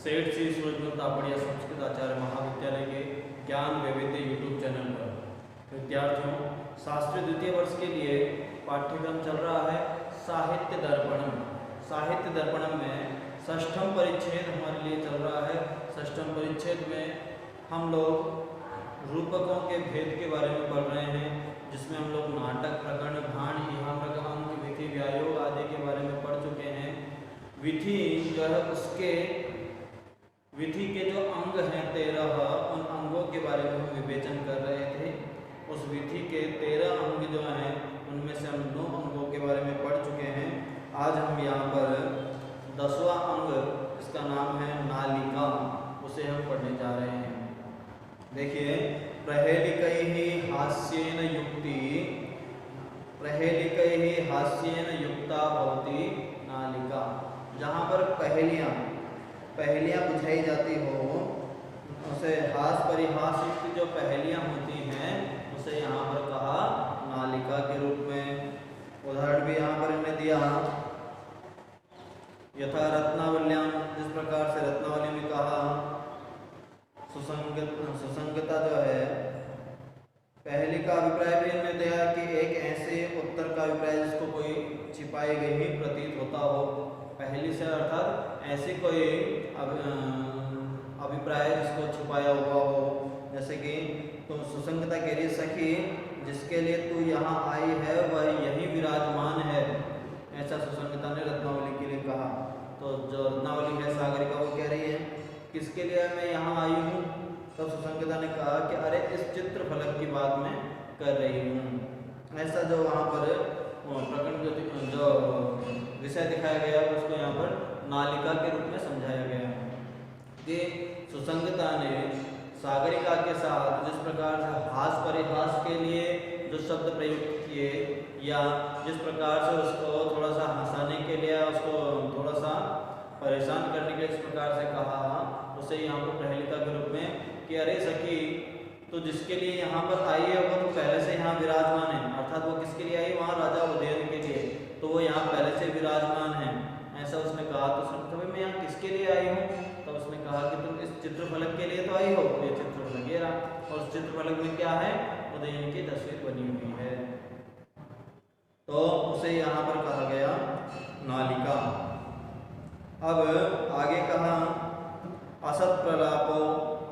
सेठ श्री सूरजमल तापड़िया संस्कृत आचार्य महाविद्यालय के ज्ञान वैविध्य यूट्यूब चैनल पर विद्यार्थियों शास्त्री द्वितीय वर्ष के लिए पाठ्यक्रम चल रहा है साहित्य दर्पणम। साहित्य दर्पणम में षष्ठम परिच्छेद हमारे लिए चल रहा है। षष्ठम परिच्छेद में हम लोग रूपकों के भेद के बारे में पढ़ रहे हैं, जिसमें हम लोग नाटक, प्रकरण, भाण, इहामृग, अंक, विधि, व्यायोग आदि के बारे में पढ़ चुके हैं। विधि जो है उसके विधि के जो अंग हैं 13, उन अंगों के बारे में हम विवेचन कर रहे थे। उस विधि के 13 अंग जो हैं उनमें से हम 9 अंगों के बारे में पढ़ चुके हैं। आज हम यहाँ पर 10वां अंग, इसका नाम है नालिका, उसे हम पढ़ने जा रहे हैं। देखिए, प्रहेलिकैः हास्येन युक्ति, प्रहेलिकैः हास्येन युक्ता भवति नालिका। जहाँ पर पहेलियाँ बुझाई जाती हो, उसे हास परिहास युक्त जो पहेलियाँ होती हैं उसे यहाँ पर कहा नालिका के रूप में। उदाहरण भी यहाँ पर इन्हें दिया, यथा रत्नावल्याम, जिस प्रकार से रत्नावली में कहा सुसंगता जो है। पहली का अभिप्राय भी इन्हें दिया कि एक ऐसे उत्तर का अभिप्राय जिसको कोई छिपाई गई ही प्रतीत होता हो। पहली से अर्थात ऐसे कोई अभिप्राय जिसको छुपाया हुआ हो, जैसे कि तुम सुसंगता कह रही सखी, जिसके लिए तू यहाँ आई है वह यही विराजमान है, ऐसा सुसंगता ने रत्नावली के लिए कहा। तो जो रत्नावली है सागरिका, वो कह रही है किसके लिए मैं यहाँ आई हूँ? तब सुसंगता ने कहा कि अरे इस चित्र फलक की बात मैं कर रही हूँ। ऐसा जो वहाँ पर प्रकरण जो विषय दिखाया गया उसको यहाँ पर नालिका के रूप में समझाया गया कि सुसंगता ने सागरिका के साथ जिस प्रकार से हास परिहास के लिए जो शब्द प्रयुक्त किए, या जिस प्रकार से उसको थोड़ा सा हंसाने के लिए, उसको थोड़ा सा परेशान करने के लिए इस प्रकार से कहा, उसे यहाँ पर प्रहेलिका के रूप में कि अरे सखी, तो जिसके लिए यहाँ पर आई है वो तो पहले से यहाँ विराजमान है। अर्थात वो किसके लिए आई? वहाँ राजा उदयन के लिए, तो वो यहाँ पहले से विराजमान है, ऐसा उसने कहा। तो उसने कहा मैं यहाँ किसके लिए आई हूँ? तो उसने कहा कि तुम इस चित्रफलक के लिए तो आई हो, ये चित्रफलक ये रहा, और उस चित्रफलक में क्या है? उदयन की तस्वीर बनी हुई है। तो उसे यहाँ पर कहा गया नालिका। अब आगे कहा असत प्रलापो।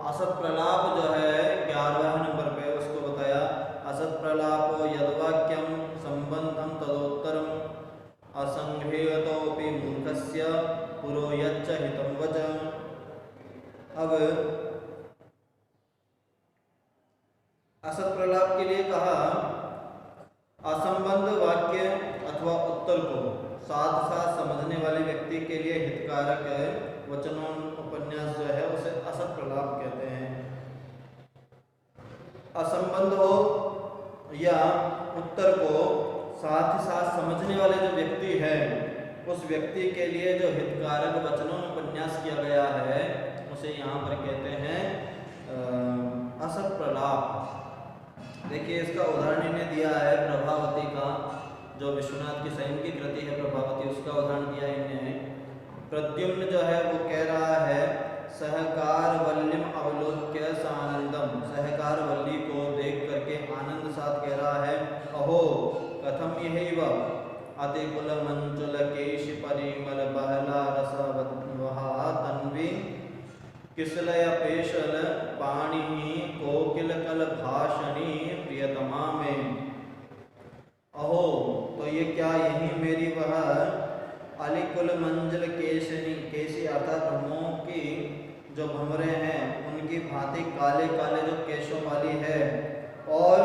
असत प्रलाप जो है 11वें नंबर पे उसको बताया। असत प्रलापो यद्वाक्यम संबंधम तदोत्तरम असंघेयतोपि मूर्खस्य पुरो यच्च हितं वच। अब असत प्रलाप के लिए कहा असंबंध वाक्य अथवा उत्तर को साथ साथ समझने वाले व्यक्ति के लिए हितकारक वचनों उपन्यास जो है उसे असत प्रलाप कहते हैं। असंबंध हो या उत्तर को साथ ही साथ समझने वाले जो व्यक्ति है, उस व्यक्ति के लिए जो हितकारक वचनों में उपन्यास किया गया है उसे यहाँ पर कहते हैं असत प्रलाप। देखिए, इसका उदाहरण इन्हें दिया है प्रभावती का, जो विश्वनाथ की स्वयं की कृति है प्रभावती, उसका उदाहरण दिया इन्हें। प्रद्युम्न जो है वो कह रहा है सहकार वल्लीम अवलोक्य सानंदम, सहकार वल्ली को देख करके आनंद साथ कह रहा है अहो कथम यहैव अतिकुल मंचुल केश परिमल बहला रसवहा तन्वी किसलय पेशल पाणी कोकिल कल भाषणी प्रियतमा में। अहो, तो ये क्या यही मेरी वह अलिकुल मंजल केशनी, केशी अर्थात भ्रमों की जो भंवरे हैं उनकी भांति काले काले जो केशों वाली है, और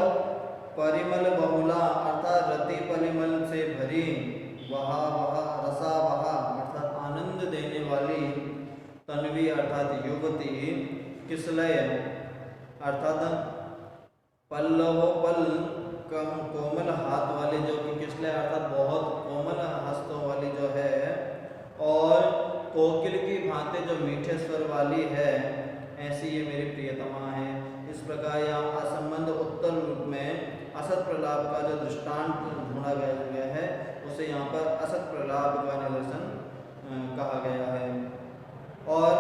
परिमल बहुला अर्थात रति परिमल से भरी, वहा वहा रसा वहा अर्थात आनंद देने वाली, तन्वी अर्थात युवती, किसलय अर्थात पल्लव पल कोमल हाथ वाले, जो कि किसलय अर्थात बहुत कोमल हस्तों वाली जो है, और कोकिल की भांति जो मीठे स्वर वाली है, ऐसी ये मेरी प्रियतमा है। इस प्रकार यहाँ असंबंध उत्तर रूप में असत प्रलाप का जो दृष्टांत ढूंढा गया है उसे यहाँ पर असत प्रलाप का निदर्शन कहा गया है। और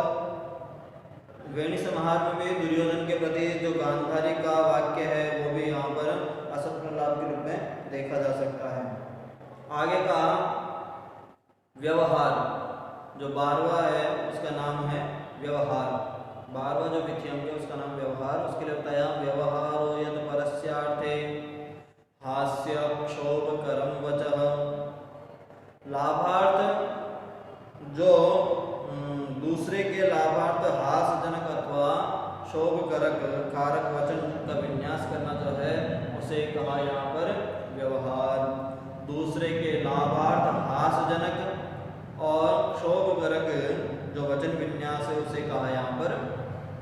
वेणी समाहार में भी दुर्योधन के प्रति जो गांधारी का वाक्य है वो भी यहाँ पर असत प्रलाप के रूप में देखा जा सकता है। आगे का व्यवहार जो 12वां है उसका नाम है व्यवहार। 12वां जो विधियंग है उसका नाम व्यवहार। उसके लिए बताया व्यवहारो यद परस्यार्थे हास्य क्षोभकरम वचः। लाभार्थ जो दूसरे के लाभार्थ हास्यजनक अथवा शोभकारक कारक वचन का विन्यास करना जो है उसे कहा यहाँ पर व्यवहार। दूसरे के लाभार्थ हास्यजनक और शोभकारक जो वचन विन्यास है उसे कहा यहाँ पर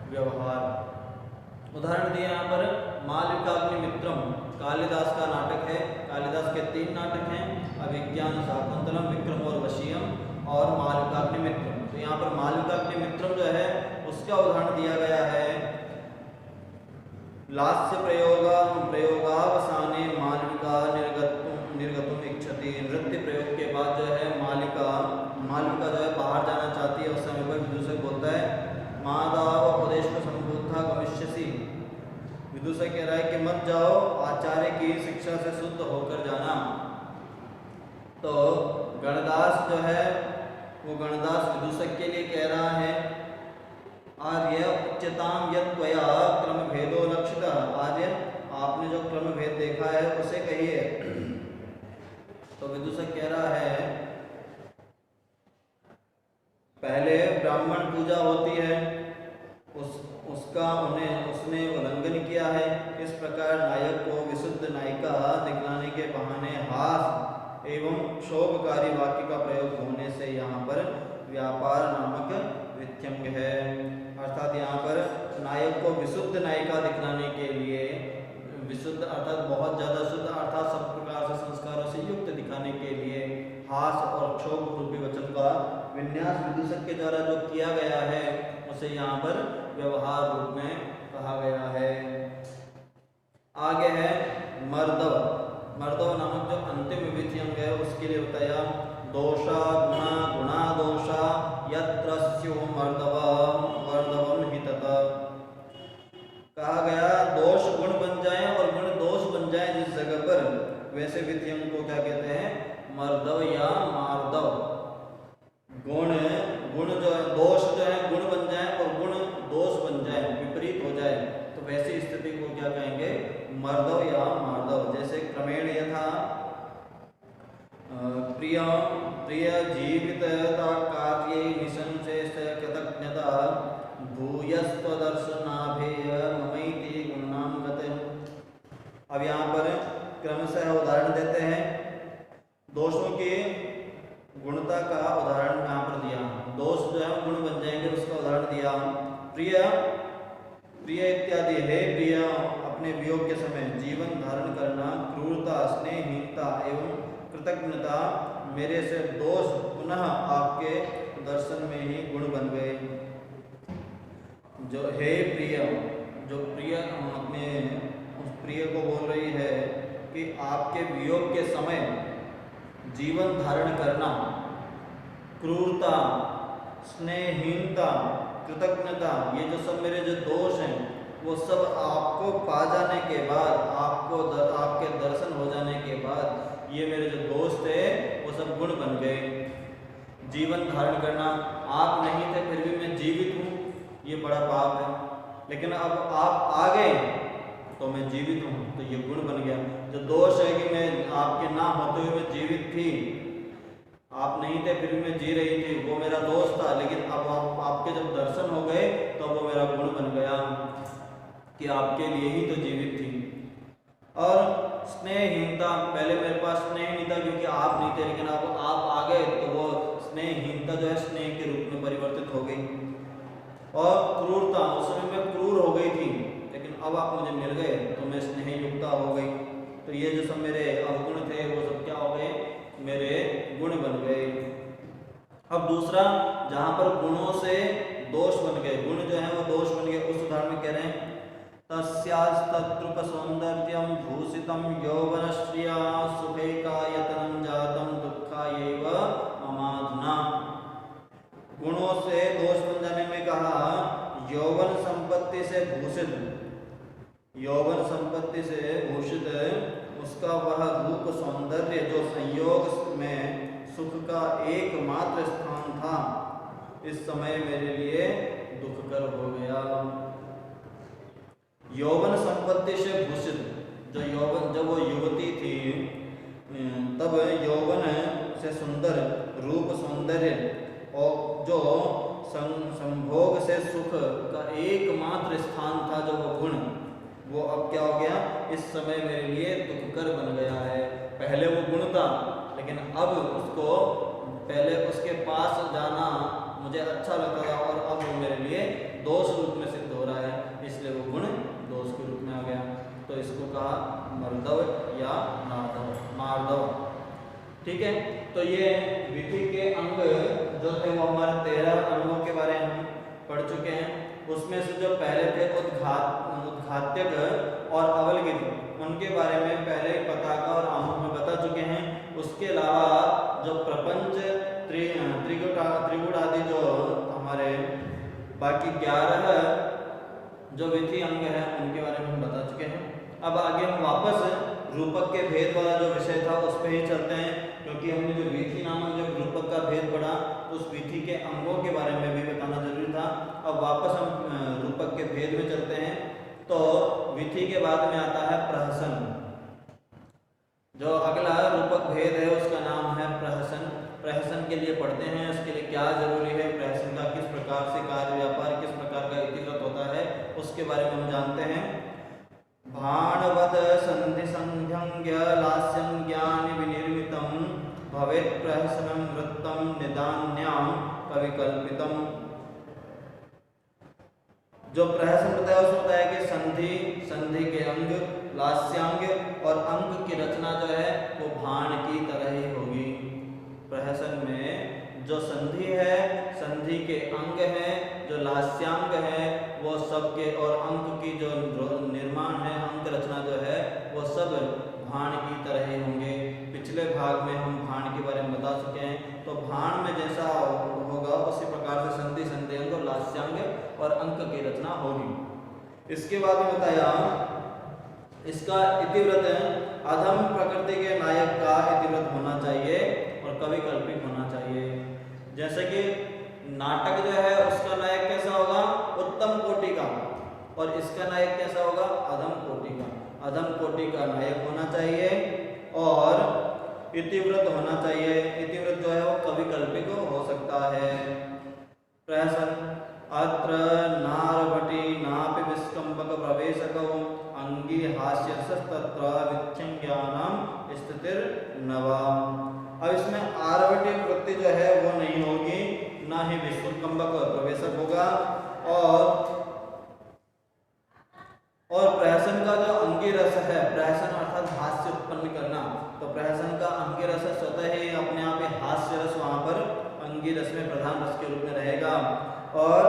व्यवहार। उदाहरण दिए यहाँ पर मालविकाग्निमित्रम कालिदास का नाटक है। कालिदास के 3 नाटक हैं, अभिज्ञान शाकुंतलम, विक्रम और वशीयम और मालविकाग्निमित्रम। तो यहाँ पर मालविकाग्निमित्रम जो है उसका उदाहरण दिया गया है लास्य प्रयोगावसाने मालविका निर्गतुम इच्छति। नृत्य प्रयोग के बाद जो है मालविका जो है बाहर जाना चाहती है। उस समय पर विदूषक बोलता है मादाव उपदेश को संबुद्धा गमिष्यसि। विदूषक कह रहा है कि मत जाओ, आचार्य की शिक्षा से शुद्ध होकर जाना। तो गणदास जो है वो गणदास विदूषक के लिए कह रहा है आर्य उच्चताम यत् त्वया क्रम भेदो लक्षिता। आर्य आपने जो क्रम भेद देखा है उसे कहिए। तो विदूषक कह रहा है पहले ब्राह्मण पूजा होती है, उसने उल्लंघन किया है। इस प्रकार नायक को विशुद्ध नायिका दिखलाने के बहाने हास एवं शोभकारी वाक्य का प्रयोग होने से यहाँ पर व्यापार नामक विध्यंग है। अर्थात यहाँ पर नायक को विशुद्ध नायिका दिखलाने के लिए विशुद्ध अर्थात बहुत ज़्यादा शुद्ध अर्थात सब प्रकार से संस्कारों से युक्त दिखाने के लिए हास और क्षोभ रूपी वचन का विन्यास विदूषक के द्वारा जो किया गया है उसे यहाँ पर व्यवहार रूप में कहा गया है। आगे है मर्दव। मर्दव नामक जो अंतिम विधियंग है उसके लिए बताया दोषा गुणा गुणा दोषा यत्र स्युः मर्दवम हिततः। कहा गया दोष गुण बन जाए और गुण दोष बन जाए जिस जगह पर, वैसे विधियंग को क्या कहते हैं मर्दव या मार्दव। गुण जो है दोष जो है गुण बन जाए और गुण दोष बन जाए, विपरीत हो जाए, तो वैसी स्थिति को क्या कहेंगे मर्दव या मार्दव। जैसे क्रमेण यथा प्रिय जीवितता कार्ये निसंशेष कृतज्ञता भूयस्त्वदर्शनाभेय ममैति गुणानां गते। अब यहाँ पर क्रमशः उदाहरण देते हैं। दोषों की गुणता का उदाहरण यहाँ पर दिया। दोष जो है गुण बन जाएंगे उसका उदाहरण दिया। प्रिय इत्यादि। हे प्रिय, अपने वियोग के समय जीवन धारण करना, क्रूरता, स्नेहहीनता एवं कृतज्ञता मेरे से दोष पुनः आपके दर्शन में ही गुण बन गए। जो हे प्रिय, जो प्रिय अपने उस प्रिय को बोल रही है कि आपके वियोग के समय जीवन धारण करना, क्रूरता, स्नेहहीनता, कृतज्ञता, ये जो सब मेरे जो दोष हैं वो सब आपको पा जाने के बाद, आपके दर्शन हो जाने के बाद ये मेरे जो दोष थे वो सब गुण बन गए। जीवन धारण करना, आप नहीं थे फिर भी मैं जीवित हूँ, ये बड़ा पाप है। लेकिन अब आप आ गए तो मैं जीवित हूँ, तो ये गुण बन गया। जो दोष है कि मैं आपके ना होते हुए मैं जीवित थी, आप नहीं थे फिर भी मैं जी रही थी, वो मेरा दोष था। लेकिन अब आपके जब दर्शन हो गए तो वो मेरा गुण बन गया कि आपके लिए ही तो जीवित थी। और स्नेहहीनता, पहले मेरे पास स्नेह नहीं था क्योंकि आप नहीं थे, लेकिन अब आप आ गए तो वो स्नेहहीनता जो है स्नेह के रूप में परिवर्तित हो गई। और क्रूरता, उस समय मैं क्रूर हो गई थी, लेकिन अब आप मुझे मिल गए तो मैं स्नेहयुक्ता हो गई। तो ये जो सब मेरे अवगुण थे वो सब क्या हो गए, मेरे गुण बन गए। अब दूसरा, जहाँ पर गुणों से दोष बन गए, गुण जो है वो दोष बन गए, उस उदाहरण में कह रहे हैं तस्यास्तत्रूप सौंदर्यम भूषितम यौवनश्रिया सुखैकायतनं जातं दुःखायैव ममाधुना। गुणों से दोष बन जाने में कहा यौवन रूप सौंदर्य जो संयोग में सुख का एकमात्र स्थान था, इस समय मेरे लिए दुखकर हो गया। यौवन संपत्ति से भूषित जब वो युवती थी, तब यौवन से सुंदर रूप सौंदर्य और जो संभोग से सुख का एकमात्र स्थान था, जो वो गुण, वो अब क्या हो गया, इस समय मेरे लिए दुखकर बन गया है। पहले वो गुण था, लेकिन अब उसको, पहले उसके पास जाना मुझे अच्छा लगता था और अब वो मेरे लिए दोष रूप में सिद्ध हो रहा है, इसलिए वो गुण दोष के रूप में आ गया। तो इसको कहा मर्दव या मार्दव। ठीक है, तो ये विधि के अंग जो थे वो हमारे 13 अंगों के बारे में हम पढ़ चुके हैं। उसमें से जो पहले थे उद्घात्यक और अवलगित, उनके बारे में पहले पताका और आमुख में बता चुके हैं। उसके अलावा जो प्रपंच, त्रिगुण आदि जो हमारे बाकी 11 जो विधि अंग हैं, उनके बारे में हम बता चुके हैं। अब आगे हम वापस रूपक के भेद वाला जो विषय था उस पर ही चलते हैं, क्योंकि हमने जो विधि नामक जब रूपक का भेद पढ़ा तो उस विधि के अंगों के बारे में भी बताना जरूरी था। अब वापस हम रूपक के भेद में चलते हैं। तो विधि के बाद में आता है प्रहसन। जो अगला रूपक भेद है उसका नाम है प्रहसन। प्रहसन के लिए पढ़ते हैं, उसके लिए क्या जरूरी है, प्रहसन का किस प्रकार से कार्य व्यापार, किस प्रकार का इतिवृत्त होता है, उसके बारे में हम जानते हैं। भाणवद संधि संध्यंग्य लास्यं ज्ञान विनिर्मितम भवेत् प्रहसनं वृत्तम निदान्याम कविकल्पितम। जो प्रहसन बताया उसमें बताया कि संधि के अंग, लास्यांग और अंक की रचना जो है वो भाण की तरह ही होगी। प्रहसन में जो संधि है, संधि के अंग हैं, जो लास्यांग है वो सबके, और अंक की जो निर्माण है, अंक रचना जो है वो सब भाण की तरह ही होंगे। पिछले भाग में हम भाण के बारे में बता चुके हैं। तो भाण में जैसा होगा उसी प्रकार से संधि, संध्यांग और लास्यांग और अंक की रचना होगी। इसके बाद में बताया इसका इतिवृत्त अधम प्रकृति के नायक का इतिवृत्त होना चाहिए और कवि कल्पित होना चाहिए। जैसे कि नाटक जो है उसका नायक कैसा होगा, उत्तम कोटि का, और इसका नायक कैसा होगा, अधम कोटि का। अधम कोटि का नायक होना चाहिए और इतिवृत्त होना चाहिए। इतिवृत्त जो है वो कवि कल्पित हो सकता है। प्रहसन अत्र नारभटी नापि विस्कंपक प्रवेशकौ अंगी हास्यस्तत्र विच्छिन्यानां स्थितिर नवा। अब इसमें आरवटी वृत्ति जो है वो नहीं होगी, ना ही विस्कंपक प्रवेशक होगा। और प्रहसन का जो अंगी रस है, प्रहसन अर्थात हास्य उत्पन्न करना, तो प्रहसन का अंगी रस स्वतः ही अपने आप में हास्य रस वहां पर अंगी रस में प्रधान रस के रूप में रहेगा। और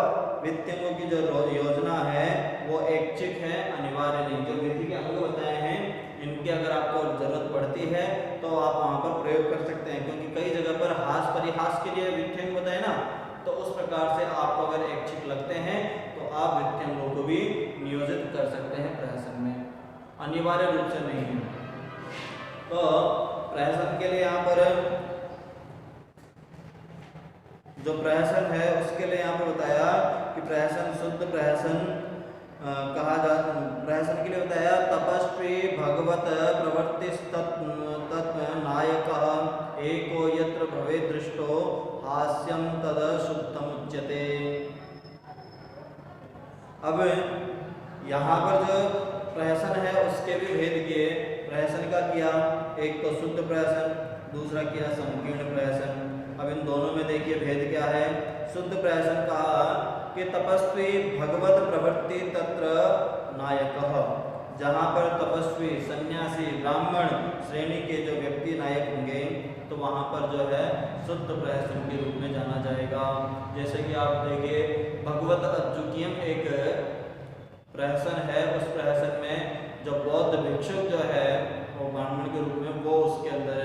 वित्तियों की जो योजना है वो ऐच्छिक है, अनिवार्य नहीं। जो विधि के अंग बताए हैं इनकी अगर आपको जरूरत पड़ती है तो आप वहां पर प्रयोग कर सकते हैं, क्योंकि कई जगह पर हास परिहास के लिए वित्तियों बताए ना, तो उस प्रकार से आपको अगर ऐच्छिक लगते हैं तो आप वित्तियों को भी नियोजित कर सकते हैं प्रहसन में, अनिवार्य रूप से नहीं है। तो प्रहसन के लिए यहाँ पर जो प्रहसन है उसके लिए यहाँ पर बताया कि प्रहसन शुद्ध प्रहसन कहा जाता। प्रहसन के लिए बताया तपस्वी भगवत प्रवृत्ति तत्व नायक एको यत्र भवे दृष्टो हास्यम तद शुद्धम उच्यते। अब यहाँ पर जो प्रहसन है उसके भी भेद किए। प्रहसन का किया, एक तो शुद्ध प्रहसन, दूसरा किया संकीर्ण प्रहसन। अब इन दोनों में देखिए भेद क्या है। शुद्ध प्रहसन कहा कि तपस्वी भगवत प्रवृत्ति तत्र नायकः, जहाँ पर तपस्वी, सन्यासी, ब्राह्मण श्रेणी के जो व्यक्ति नायक होंगे तो वहाँ पर जो है शुद्ध प्रहसन के रूप में जाना जाएगा। जैसे कि आप देखिए भगवत अज्जुकीयम एक प्रहसन है, उस प्रहसन में जो बौद्ध भिक्षुक जो है वो ब्राह्मण के रूप में वो उसके अंदर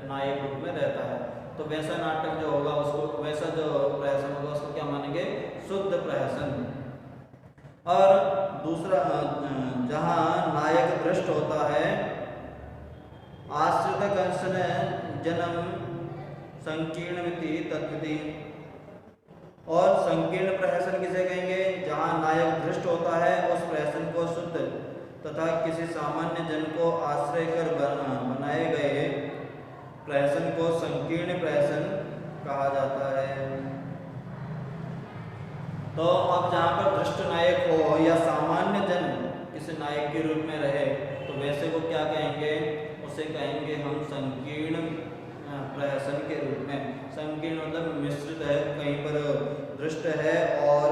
नायक रूप में रहता है। तो वैसा नाटक जो होगा उसको, वैसा जो प्रहसन होगा उसको क्या मानेंगे, शुद्ध प्रहसन। और दूसरा जहाँ नायक दृष्ट होता है, आश्रित कंसन जन्म संकीर्णमिति तद्विति। और संकीर्ण प्रहसन किसे कहेंगे? जहाँ नायक दृष्ट होता है उस प्रहसन को शुद्ध तथा किसी सामान्य जन को आश्रय कर बनाए गए प्रहसन को संकीर्ण प्रहसन कहा जाता है। तो अब जहाँ पर दृष्ट नायक हो या सामान्य जन किसी नायक के रूप में रहे तो वैसे को क्या कहेंगे? उसे कहेंगे हम संकीर्ण प्रहसन के रूप में। संकीर्ण मतलब मिश्रित है, कहीं पर दृष्ट है और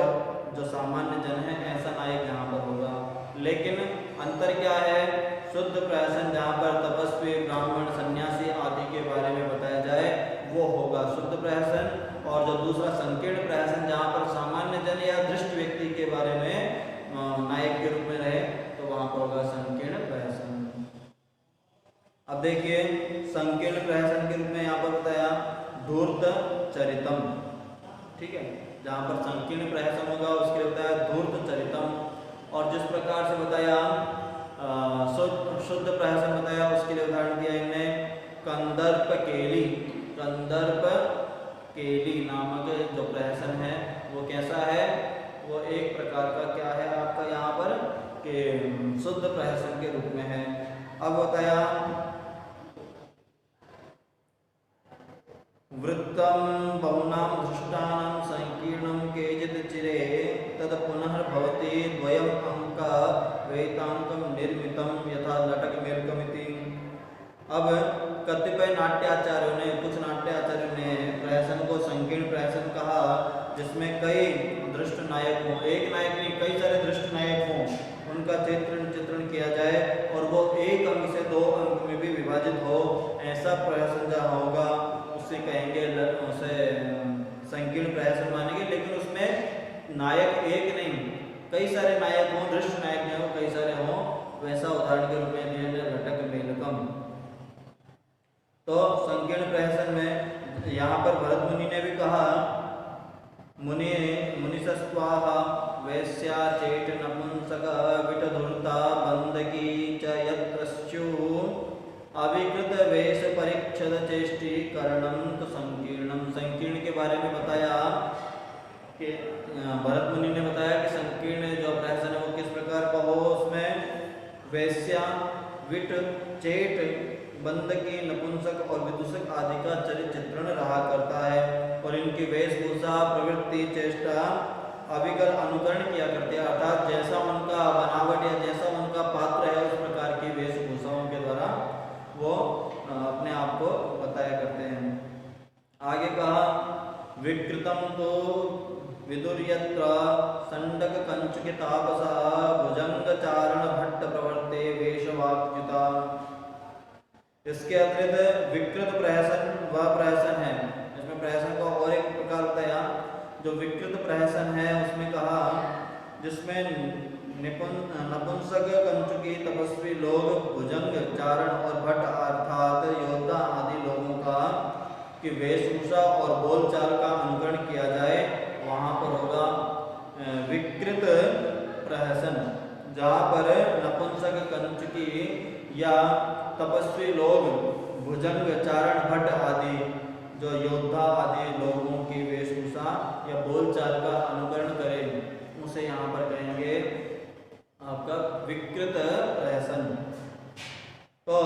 जो सामान्य जन है ऐसा नायक यहाँ पर होगा। लेकिन अंतर क्या है? शुद्ध प्रहसन जहाँ पर तपस्वी ब्राह्मण सन्यासी आदि के बारे में बताया जाए वो होगा शुद्ध प्रहसन, और जो दूसरा संकीर्ण प्रहसन जहाँ पर सामान्य जन या दृष्ट व्यक्ति के बारे में नायक के रूप में रहे तो वहाँ पर होगा संकीर्ण प्रहसन। अब देखिए संकीर्ण प्रहसन के रूप में यहाँ पर बताया धूर्त चरितम, ठीक है। जहाँ पर संकीर्ण प्रहसन होगा उसके लिए बताया धूर्त चरितम। और जिस प्रकार से बताया शुद्ध प्रहसन बताया उसके लिए उदाहरण दिया इनने कंदर्प केली। कंदर्प केली नामक जो प्रहसन है वो कैसा है? वो एक प्रकार का क्या है आपका यहाँ पर कि शुद्ध प्रहसन के रूप में है। अब बताया वृत्तम बहुनां दृष्टानां संकीर्णं केचित् चिरे तद पुनः भवति द्वयम् अंक वेतांकं निर्मितं यथा लटक मेलकमिति। अब कतिपय नाट्याचार्यों ने, कुछ नाट्याचार्यों ने प्रहसन को संकीर्ण प्रहसन कहा जिसमें कई दृष्ट नायक हों, एक नायक नहीं कई सारे दृष्ट नायक हों, उनका चित्रण किया जाए और वो एक अंक से दो अंक में भी विभाजित हो, ऐसा प्रहसन जहाँ होगा उसे कहेंगे, उसे संकीर्ण प्रहसन मानेंगे। लेकिन उसमें नायक एक नहीं कई सारे नायक हों, दृष्ट नायक नहीं हो कई सारे हों, वैसा उदाहरण के रूप में दिया लटक मेलकम। तो संकीर्ण प्रहसन में यहाँ पर भरत मुनि ने भी कहा मुनिसस्त्वाह वैश्या चेट नपुंसक विटधुर्ता बंदकी च यत्रस्यु अविकृत वेश परीक्षद चेष्टीकरणम तो संकीर्णम। संकीर्ण के बारे में बताया कि भरत मुनि ने बताया कि संकीर्ण जो प्रहसन है वो किस प्रकार का हो। उसमें वैश्या विट चेट बंदकी नपुंसक और विदूषक आदि का चित्रण रहा करता है और इनकी वेशभूषा प्रवृत्ति चेष्टा अविकल अनुकरण किया करते हैं, अर्थात जैसा उनका बनावट या जैसा उनका पात्र है उस प्रकार की वेशभूषाओं के द्वारा वो अपने आप को बताया करते हैं। आगे कहा विकृतम तो विदुर्यत्र संडक कंचुकी तापसा भुजंग चारण भट्ट प्रवर्ते वेशवाक्युता। इसके अतिरिक्त विकृत प्रहसन वह प्रहसन है, इसमें प्रहसन का और एक प्रकार बताया जो विकृत प्रहसन है उसमें कहा जिसमें नपुंसक कंचुकी तपस्वी लोग भुजंग चारण और भट्ट अर्थात योद्धा आदि लोगों का की वेशभूषा और बोलचाल का अनुकरण किया जाए, वहाँ पर होगा विकृत प्रहसन। जहाँ पर नपुंसक कंचुकी या तपस्वी लोग भुजंग चारण भट्ट आदि जो योद्धा आदि लोगों की वेशभूषा या बोलचाल का अनुकरण करें उसे यहाँ पर कहेंगे आपका विकृत प्रहसन। तो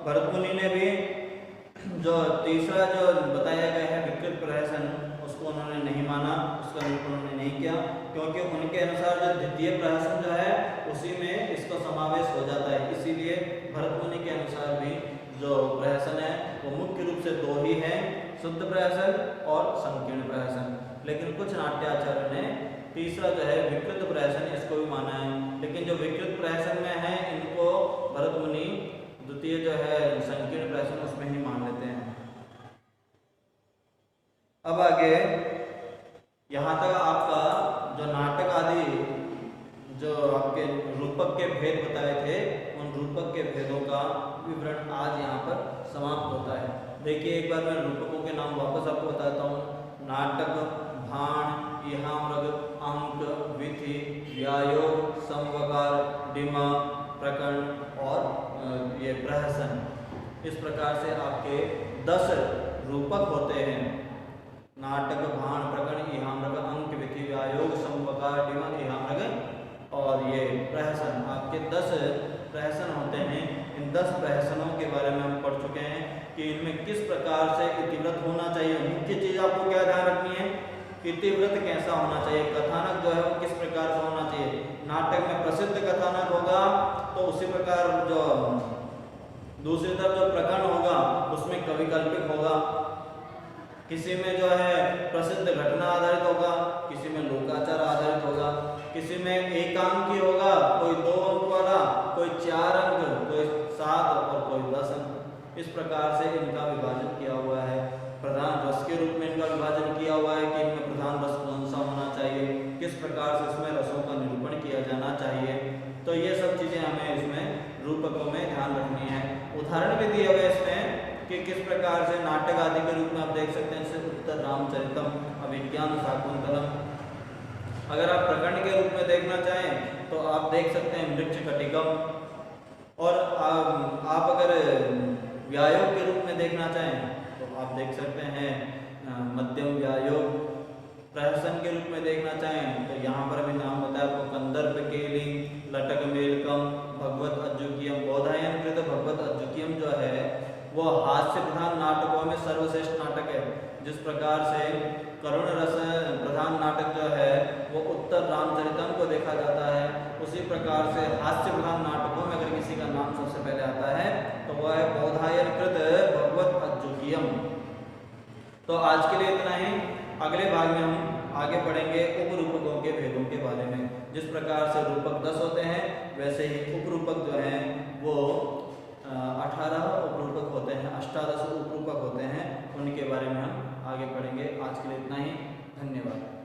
भरत मुनि ने भी जो तीसरा जो बताया गया है विकृत प्रहसन उसको उन्होंने नहीं माना, उसका निरूपण उन्होंने नहीं किया, क्योंकि उनके अनुसार जो द्वितीय प्रहसन जो है उसी में इसका समावेश हो जाता है। इसीलिए भरत मुनि के अनुसार भी जो प्रहसन है वो मुख्य रूप से दो ही हैं, शुद्ध प्रहसन और संकीर्ण प्रहसन। लेकिन कुछ नाट्याचार्यों ने तीसरा जो है विकृत प्रहसन इसको भी माना है, लेकिन जो विकृत प्रहसन में है इनको भरत मुनि द्वितीय जो है संकीर्ण प्रहसन उसमें ही मान लेते हैं। अब आगे यहाँ तक आपका जो नाटक आदि जो आपके रूपक के भेद बताए थे उन रूपक के भेदों का विवरण आज यहाँ पर समाप्त होता है। देखिए एक बार मैं रूपकों के नाम वापस आपको बताता हूँ। नाटक, भाण, इहामृग, अंक, विधि, व्यायोग, समवकार, डिमा, प्रकरण और ये प्रहसन। इस प्रकार से आपके 10 रूपक होते हैं। नाटक, भाण, प्रकरण, इहामृग, अंक, विधि, व्यायोग, समवकार, डिमा, इहामृग और ये प्रहसन, आपके 10 प्रहसन होते हैं। इन 10 प्रहसनों के बारे में हम पढ़ चुके हैं कि इनमें किस प्रकार से इतिव्रत होना चाहिए। मुख्य चीज आपको क्या ध्यान रखनी है, इतिव्रत कैसा होना चाहिए, कथानक जो है वो किस प्रकार का होना चाहिए। नाटक में प्रसिद्ध कथानक होगा तो उसी प्रकार जो दूसरी तरफ जो प्रकरण होगा उसमें कवि कल्पित होगा, किसी में जो है प्रसिद्ध घटना आधारित होगा, किसी में लोकाचार आधारित होगा, किसी में एकांकी होगा, कोई 2 अंक वाला, कोई 4 अंक, कोई 7 और कोई 10 अंक। इस प्रकार से इनका विभाजन किया हुआ है। प्रधान रस के रूप में इनका विभाजन किया हुआ है कि इनमें प्रधान रस कौन सा होना चाहिए, किस प्रकार से इसमें रसों का निरूपण किया जाना चाहिए। तो ये सब चीजें हमें इसमें रूपकों में ध्यान रखनी है। उदाहरण भी दिए हुए इसमें कि किस प्रकार से नाटक आदि के रूप में आप देख सकते हैं, जैसे उत्तर रामचरितम, अभिज्ञान शाकुंतलम। अगर आप प्रकरण के रूप में देखना चाहें तो आप देख सकते हैं मृच्छकटिकम, और आप अगर व्यायोग के रूप में देखना चाहें तो आप देख सकते हैं मध्यम व्यायोग। प्रहसन के रूप में देखना चाहें तो यहाँ पर भी नाम होता है आपको कंदर्प केली, लटक मेलकम, भगवत अज्जुकियम। बोधायन कृत भगवत अज्जुकियम जो है वो हास्य प्रधान नाटकों में सर्वश्रेष्ठ नाटक है। जिस प्रकार से करुण रस प्रधान नाटक जो है वो उत्तर रामचरितम को देखा जाता है, उसी प्रकार से हास्य प्रधान नाटकों में अगर किसी का नाम सबसे पहले आता है तो वह है बोधायन कृत भगवत अज्जुकियम। तो आज के लिए इतना ही। अगले भाग में हम आगे पढ़ेंगे उपरूपकों के भेदों के बारे में। जिस प्रकार से रूपक 10 होते हैं वैसे ही उपरूपक जो हैं वो 18 उपरूपक होते हैं, 18 उपरूपक होते हैं, उनके बारे में हम आगे पढ़ेंगे। आज के लिए इतना ही, धन्यवाद।